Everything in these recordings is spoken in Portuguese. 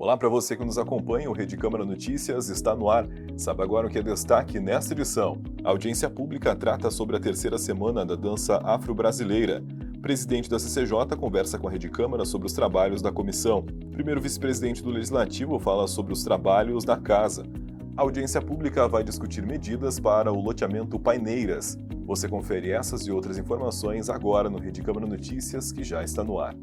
Olá para você que nos acompanha, o Rede Câmara Notícias está no ar. Sabe agora o que é destaque nesta edição? A audiência pública trata sobre a terceira semana da dança afro-brasileira. O presidente da CCJ conversa com a Rede Câmara sobre os trabalhos da comissão. O primeiro vice-presidente do Legislativo fala sobre os trabalhos da casa. A audiência pública vai discutir medidas para o loteamento Paineiras. Você confere essas e outras informações agora no Rede Câmara Notícias, que já está no ar.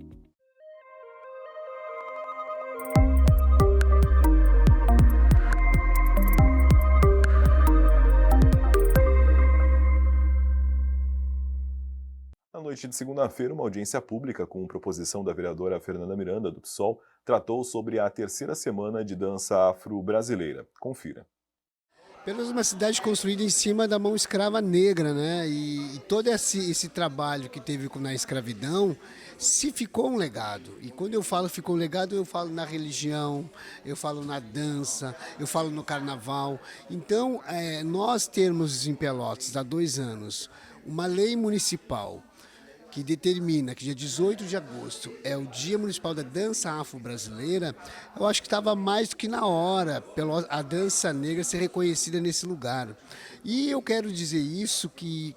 Na noite de segunda-feira, uma audiência pública com proposição da vereadora Fernanda Miranda, do PSOL, tratou sobre a terceira semana de dança afro-brasileira. Confira. Pelotas é uma cidade construída em cima da mão escrava negra, né? E todo esse trabalho que teve na escravidão, se ficou um legado. E quando eu falo ficou um legado, eu falo na religião, eu falo na dança, eu falo no carnaval. Então, nós termos em Pelotas, há 2 anos, uma lei municipal que determina que dia 18 de agosto é o Dia Municipal da Dança Afro-Brasileira, eu acho que estava mais do que na hora pela a dança negra ser reconhecida nesse lugar. E eu quero dizer isso, que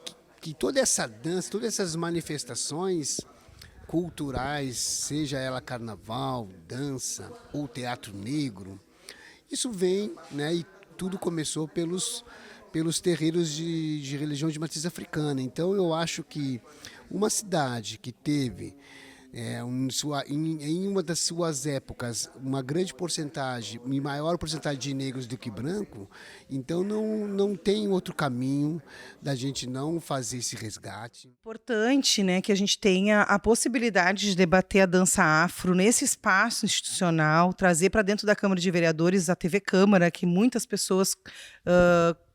toda essa dança, todas essas manifestações culturais, seja ela carnaval, dança ou teatro negro, isso vem, né, e tudo começou pelos terreiros de religião de matriz africana. Então eu acho que uma cidade que teve, em uma das suas épocas, uma grande porcentagem, e maior porcentagem de negros do que branco, então não tem outro caminho da gente não fazer esse resgate. Importante, né, que a gente tenha a possibilidade de debater a dança afro nesse espaço institucional, trazer para dentro da Câmara de Vereadores a TV Câmara, que muitas pessoas,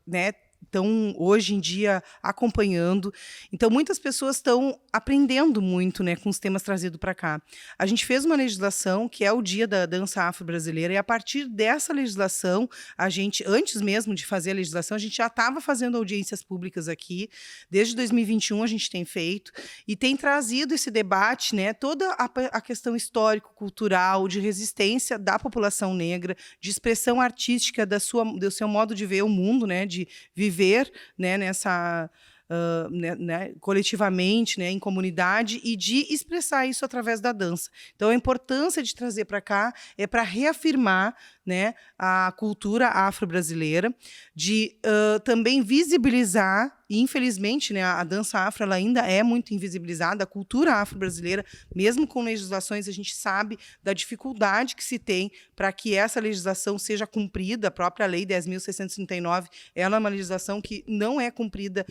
né, estão hoje em dia acompanhando. Então, muitas pessoas estão aprendendo muito, né, com os temas trazidos para cá. A gente fez uma legislação que é o Dia da Dança Afro-Brasileira, e a partir dessa legislação, a gente, antes mesmo de fazer a legislação, a gente já estava fazendo audiências públicas aqui. Desde 2021 a gente tem feito e tem trazido esse debate, né, toda a questão histórico-cultural, de resistência da população negra, de expressão artística do seu modo de ver o mundo, né, de viver, né, nessa coletivamente, né, em comunidade, e de expressar isso através da dança. Então, a importância de trazer para cá é para reafirmar, né, a cultura afro-brasileira, de também visibilizar, e infelizmente, né, a dança afro ela ainda é muito invisibilizada, a cultura afro-brasileira, mesmo com legislações, a gente sabe da dificuldade que se tem para que essa legislação seja cumprida. A própria Lei 10.639, ela é uma legislação que não é cumprida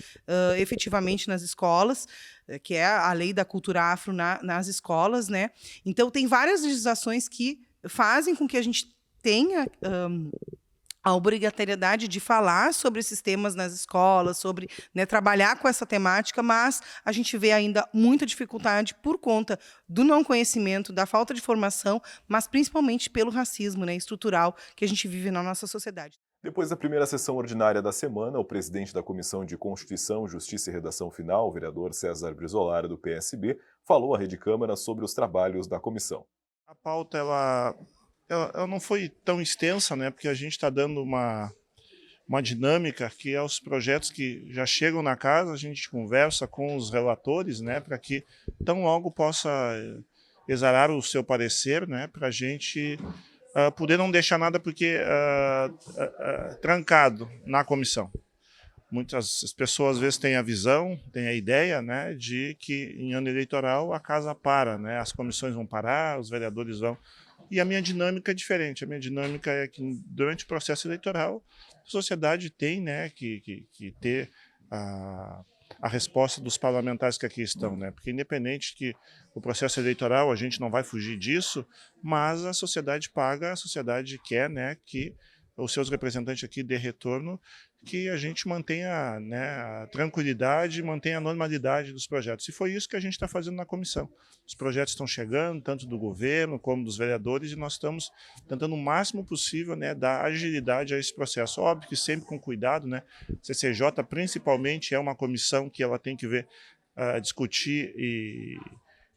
efetivamente nas escolas, que é a Lei da Cultura Afro nas escolas, né? Então, tem várias legislações que fazem com que a gente tenha a obrigatoriedade de falar sobre esses temas nas escolas, sobre, né, trabalhar com essa temática, mas a gente vê ainda muita dificuldade por conta do não conhecimento, da falta de formação, mas principalmente pelo racismo, né, estrutural que a gente vive na nossa sociedade. Depois da primeira sessão ordinária da semana, o presidente da Comissão de Constituição, Justiça e Redação Final, o vereador César Brizolara, do PSB, falou à Rede Câmara sobre os trabalhos da comissão. A pauta ela não foi tão extensa, né, porque a gente está dando uma dinâmica que é os projetos que já chegam na casa, a gente conversa com os relatores, né, para que tão logo possa exarar o seu parecer, né, para a gente poder não deixar nada porque trancado na comissão. Muitas pessoas às vezes têm a visão, têm a ideia, né, de que em ano eleitoral a casa para, né, as comissões vão parar, os vereadores vão. E a minha dinâmica é diferente. A minha dinâmica é que durante o processo eleitoral a sociedade tem, né, que ter a resposta dos parlamentares que aqui estão, né? Porque independente que o processo eleitoral, a gente não vai fugir disso, mas a sociedade paga, a sociedade quer, né, que os seus representantes aqui dê retorno, que a gente mantenha, né, a tranquilidade, mantenha a normalidade dos projetos. E foi isso que a gente está fazendo na comissão. Os projetos estão chegando, tanto do governo como dos vereadores, e nós estamos tentando o máximo possível, né, dar agilidade a esse processo. Óbvio que sempre com cuidado, né? CCJ, principalmente, é uma comissão que ela tem que ver, discutir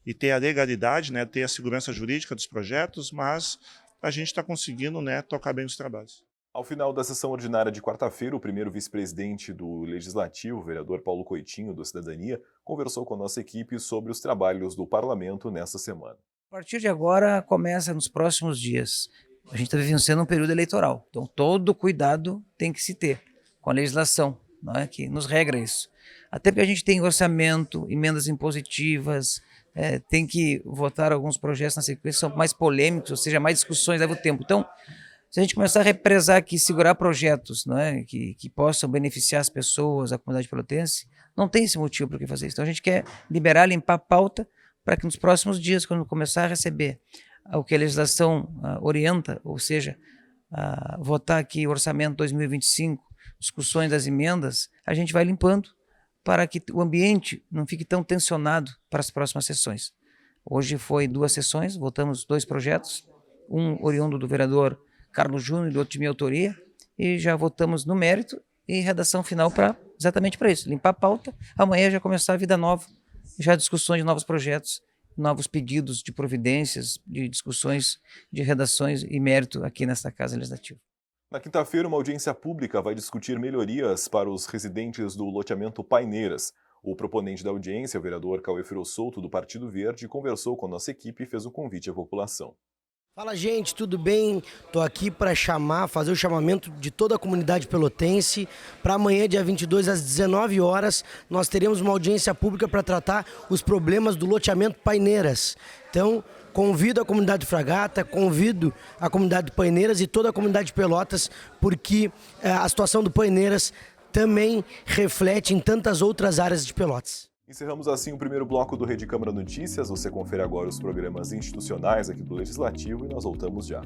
e ter a legalidade, né, ter a segurança jurídica dos projetos, mas a gente está conseguindo, né, tocar bem os trabalhos. Ao final da sessão ordinária de quarta-feira, o primeiro vice-presidente do Legislativo, o vereador Paulo Coitinho, do Cidadania, conversou com a nossa equipe sobre os trabalhos do Parlamento nesta semana. A partir de agora, começa nos próximos dias. A gente está vivenciando um período eleitoral, então todo cuidado tem que se ter com a legislação, não é? Que nos regra isso. Até porque a gente tem orçamento, emendas impositivas, tem que votar alguns projetos na sequência, são mais polêmicos, ou seja, mais discussões, leva o tempo. Então, se a gente começar a represar aqui, segurar projetos, não é? que possam beneficiar as pessoas, a comunidade pelotense, não tem esse motivo para que fazer isso. Então a gente quer liberar, limpar a pauta, para que nos próximos dias, quando começar a receber o que a legislação orienta, ou seja, votar aqui o orçamento 2025, discussões das emendas, a gente vai limpando para que o ambiente não fique tão tensionado para as próximas sessões. Hoje foi 2 sessões, votamos 2 projetos, um oriundo do vereador Carlos Júnior e outro de minha autoria, e já votamos no mérito e redação final exatamente para isso, limpar a pauta, amanhã já começar a vida nova, já discussões de novos projetos, novos pedidos de providências, de discussões, de redações e mérito aqui nesta Casa Legislativa. Na quinta-feira, uma audiência pública vai discutir melhorias para os residentes do loteamento Paineiras. O proponente da audiência, o vereador Cauê Souto, do Partido Verde, conversou com a nossa equipe e fez um convite à população. Fala, gente, tudo bem? Estou aqui para fazer o chamamento de toda a comunidade pelotense. Para amanhã, dia 22, às 19 horas, nós teremos uma audiência pública para tratar os problemas do loteamento Paineiras. Então, convido a comunidade de Fragata, convido a comunidade de Paineiras e toda a comunidade de Pelotas, porque a situação do Paineiras também reflete em tantas outras áreas de Pelotas. Encerramos assim o primeiro bloco do Rede Câmara Notícias. Você confere agora os programas institucionais aqui do Legislativo e nós voltamos já.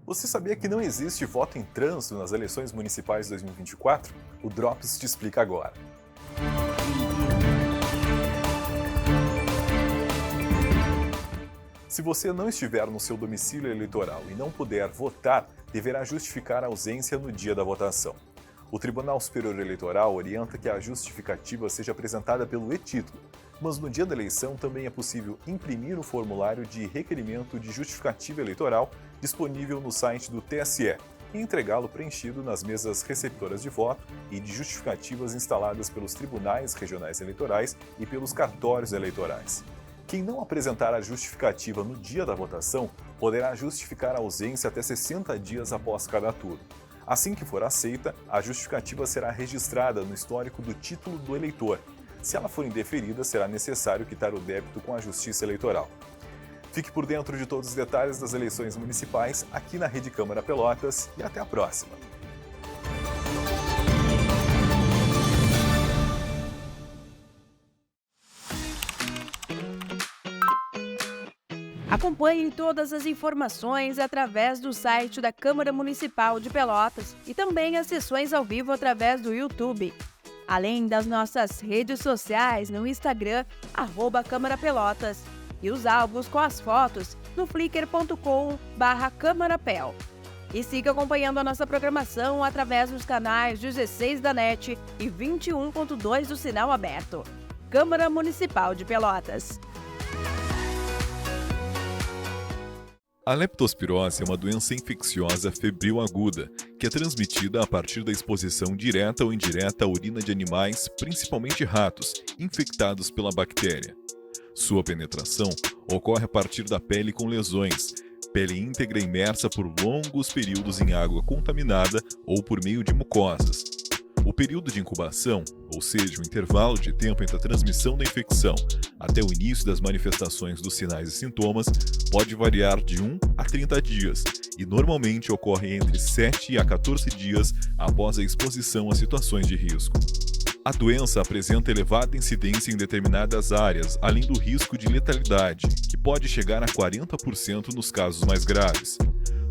Você sabia que não existe voto em trânsito nas eleições municipais de 2024? O Drops te explica agora. Se você não estiver no seu domicílio eleitoral e não puder votar, deverá justificar a ausência no dia da votação. O Tribunal Superior Eleitoral orienta que a justificativa seja apresentada pelo e-título, mas no dia da eleição também é possível imprimir o formulário de requerimento de justificativa eleitoral disponível no site do TSE e entregá-lo preenchido nas mesas receptoras de voto e de justificativas instaladas pelos tribunais regionais eleitorais e pelos cartórios eleitorais. Quem não apresentar a justificativa no dia da votação poderá justificar a ausência até 60 dias após cada turno. Assim que for aceita, a justificativa será registrada no histórico do título do eleitor. Se ela for indeferida, será necessário quitar o débito com a Justiça Eleitoral. Fique por dentro de todos os detalhes das eleições municipais aqui na Rede Câmara Pelotas e até a próxima! Acompanhe todas as informações através do site da Câmara Municipal de Pelotas e também as sessões ao vivo através do YouTube. Além das nossas redes sociais no Instagram, @Câmara Pelotas, e os álbuns com as fotos no flickr.com/câmarapel. E siga acompanhando a nossa programação através dos canais 16 da NET e 21.2 do Sinal Aberto. Câmara Municipal de Pelotas. A leptospirose é uma doença infecciosa febril aguda, que é transmitida a partir da exposição direta ou indireta à urina de animais, principalmente ratos, infectados pela bactéria. Sua penetração ocorre a partir da pele com lesões, pele íntegra imersa por longos períodos em água contaminada ou por meio de mucosas. O período de incubação, ou seja, o intervalo de tempo entre a transmissão da infecção até o início das manifestações dos sinais e sintomas, pode variar de 1 a 30 dias e normalmente ocorre entre 7 a 14 dias após a exposição a situações de risco. A doença apresenta elevada incidência em determinadas áreas, além do risco de letalidade, que pode chegar a 40% nos casos mais graves.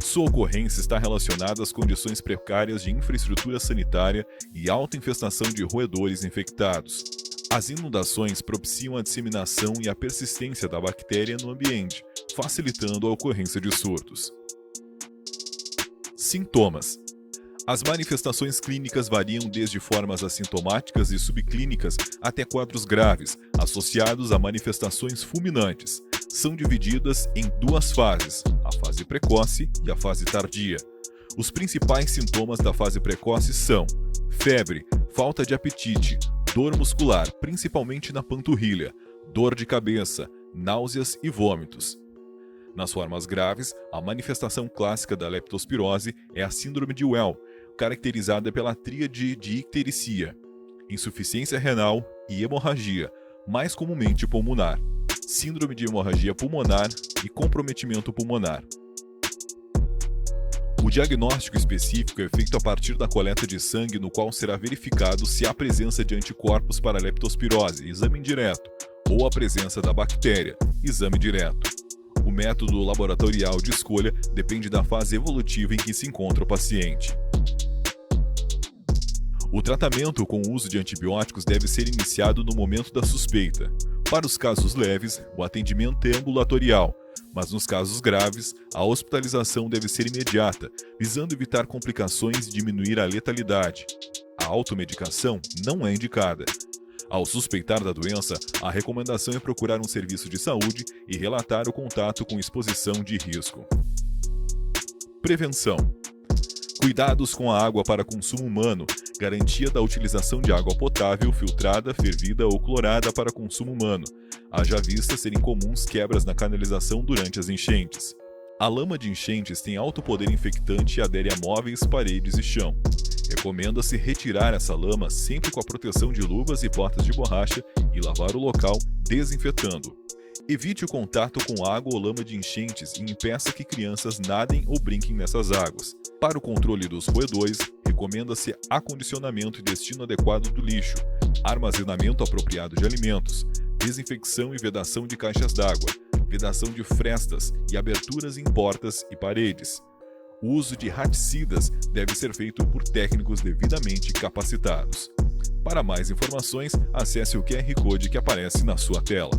Sua ocorrência está relacionada às condições precárias de infraestrutura sanitária e alta infestação de roedores infectados. As inundações propiciam a disseminação e a persistência da bactéria no ambiente, facilitando a ocorrência de surtos. Sintomas: As manifestações clínicas variam desde formas assintomáticas e subclínicas até quadros graves, associados a manifestações fulminantes. São divididas em duas fases, a fase precoce e a fase tardia. Os principais sintomas da fase precoce são febre, falta de apetite, dor muscular, principalmente na panturrilha, dor de cabeça, náuseas e vômitos. Nas formas graves, a manifestação clássica da leptospirose é a síndrome de Well, caracterizada pela tríade de ictericia, insuficiência renal e hemorragia, mais comumente pulmonar, síndrome de hemorragia pulmonar e comprometimento pulmonar. O diagnóstico específico é feito a partir da coleta de sangue, no qual será verificado se há presença de anticorpos para a leptospirose, exame indireto, ou a presença da bactéria, exame direto. O método laboratorial de escolha depende da fase evolutiva em que se encontra o paciente. O tratamento com o uso de antibióticos deve ser iniciado no momento da suspeita. Para os casos leves, o atendimento é ambulatorial, mas nos casos graves, a hospitalização deve ser imediata, visando evitar complicações e diminuir a letalidade. A automedicação não é indicada. Ao suspeitar da doença, a recomendação é procurar um serviço de saúde e relatar o contato com exposição de risco. Prevenção. Cuidados com a água para consumo humano, garantia da utilização de água potável, filtrada, fervida ou clorada para consumo humano, haja vista serem comuns quebras na canalização durante as enchentes. A lama de enchentes tem alto poder infectante e adere a móveis, paredes e chão. Recomenda-se retirar essa lama sempre com a proteção de luvas e botas de borracha e lavar o local desinfetando. Evite o contato com água ou lama de enchentes e impeça que crianças nadem ou brinquem nessas águas. Para o controle dos roedores, recomenda-se acondicionamento e destino adequado do lixo, armazenamento apropriado de alimentos, desinfecção e vedação de caixas d'água, vedação de frestas e aberturas em portas e paredes. O uso de raticidas deve ser feito por técnicos devidamente capacitados. Para mais informações, acesse o QR Code que aparece na sua tela.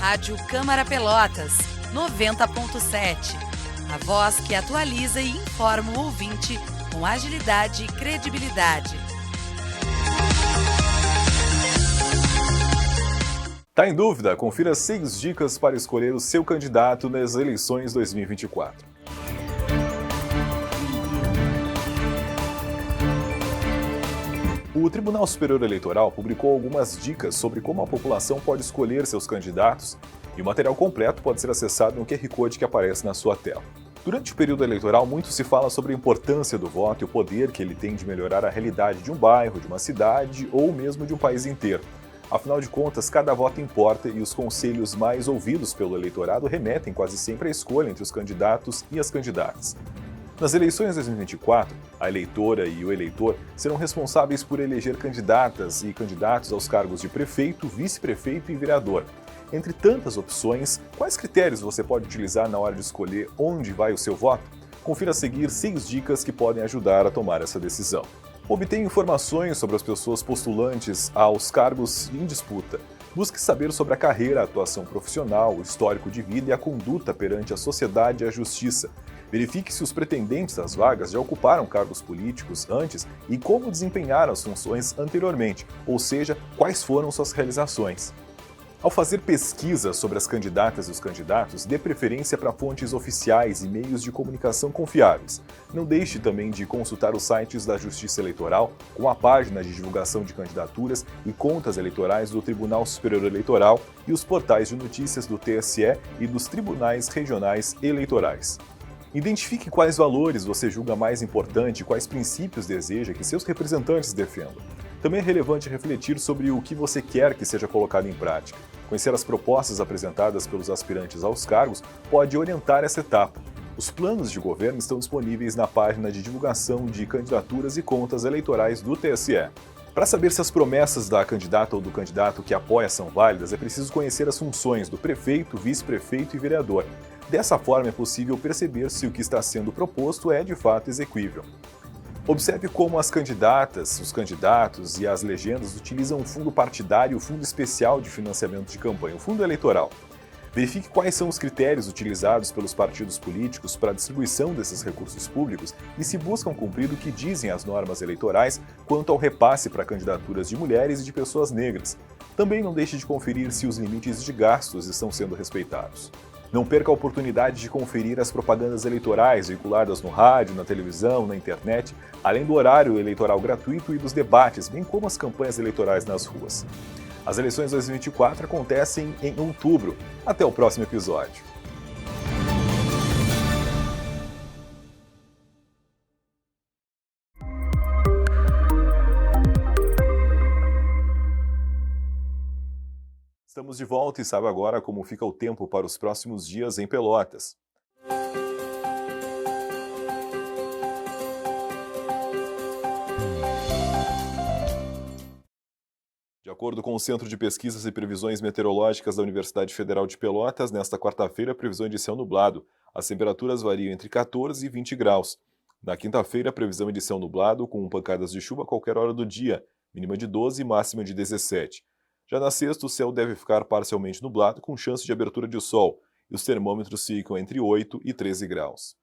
Rádio Câmara Pelotas, 90.7. A voz que atualiza e informa o ouvinte com agilidade e credibilidade. Tá em dúvida? Confira 6 dicas para escolher o seu candidato nas eleições 2024. O Tribunal Superior Eleitoral publicou algumas dicas sobre como a população pode escolher seus candidatos e o material completo pode ser acessado no QR Code que aparece na sua tela. Durante o período eleitoral, muito se fala sobre a importância do voto e o poder que ele tem de melhorar a realidade de um bairro, de uma cidade ou mesmo de um país inteiro. Afinal de contas, cada voto importa e os conselhos mais ouvidos pelo eleitorado remetem quase sempre à escolha entre os candidatos e as candidatas. Nas eleições de 2024, a eleitora e o eleitor serão responsáveis por eleger candidatas e candidatos aos cargos de prefeito, vice-prefeito e vereador. Entre tantas opções, quais critérios você pode utilizar na hora de escolher onde vai o seu voto? Confira a seguir 6 dicas que podem ajudar a tomar essa decisão. Obtenha informações sobre as pessoas postulantes aos cargos em disputa. Busque saber sobre a carreira, a atuação profissional, o histórico de vida e a conduta perante a sociedade e a justiça. Verifique se os pretendentes às vagas já ocuparam cargos políticos antes e como desempenharam as funções anteriormente, ou seja, quais foram suas realizações. Ao fazer pesquisa sobre as candidatas e os candidatos, dê preferência para fontes oficiais e meios de comunicação confiáveis. Não deixe também de consultar os sites da Justiça Eleitoral, com a página de divulgação de candidaturas e contas eleitorais do Tribunal Superior Eleitoral e os portais de notícias do TSE e dos tribunais regionais eleitorais. Identifique quais valores você julga mais importante e quais princípios deseja que seus representantes defendam. Também é relevante refletir sobre o que você quer que seja colocado em prática. Conhecer as propostas apresentadas pelos aspirantes aos cargos pode orientar essa etapa. Os planos de governo estão disponíveis na página de divulgação de candidaturas e contas eleitorais do TSE. Para saber se as promessas da candidata ou do candidato que apoia são válidas, é preciso conhecer as funções do prefeito, vice-prefeito e vereador. Dessa forma, é possível perceber se o que está sendo proposto é de fato exequível. Observe como as candidatas, os candidatos e as legendas utilizam o fundo partidário e o fundo especial de financiamento de campanha, o fundo eleitoral. Verifique quais são os critérios utilizados pelos partidos políticos para a distribuição desses recursos públicos e se buscam cumprir o que dizem as normas eleitorais quanto ao repasse para candidaturas de mulheres e de pessoas negras. Também não deixe de conferir se os limites de gastos estão sendo respeitados. Não perca a oportunidade de conferir as propagandas eleitorais veiculadas no rádio, na televisão, na internet, além do horário eleitoral gratuito e dos debates, bem como as campanhas eleitorais nas ruas. As eleições 2024 acontecem em outubro. Até o próximo episódio. Estamos de volta e sabe agora como fica o tempo para os próximos dias em Pelotas. De acordo com o Centro de Pesquisas e Previsões Meteorológicas da Universidade Federal de Pelotas, nesta quarta-feira, previsão de céu nublado. As temperaturas variam entre 14 e 20 graus. Na quinta-feira, previsão de céu nublado, com pancadas de chuva a qualquer hora do dia, mínima de 12 e máxima de 17. Já na sexta, o céu deve ficar parcialmente nublado, com chance de abertura de sol, e os termômetros ficam entre 8 e 13 graus.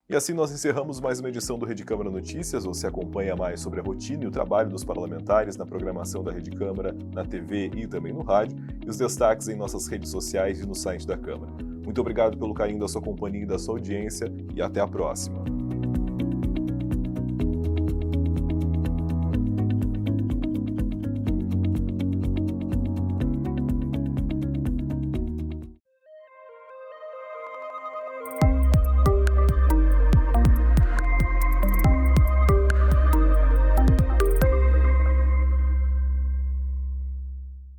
E assim nós encerramos mais uma edição do Rede Câmara Notícias. Você acompanha mais sobre a rotina e o trabalho dos parlamentares na programação da Rede Câmara, na TV e também no rádio, e os destaques em nossas redes sociais e no site da Câmara. Muito obrigado pelo carinho da sua companhia e da sua audiência, e até a próxima.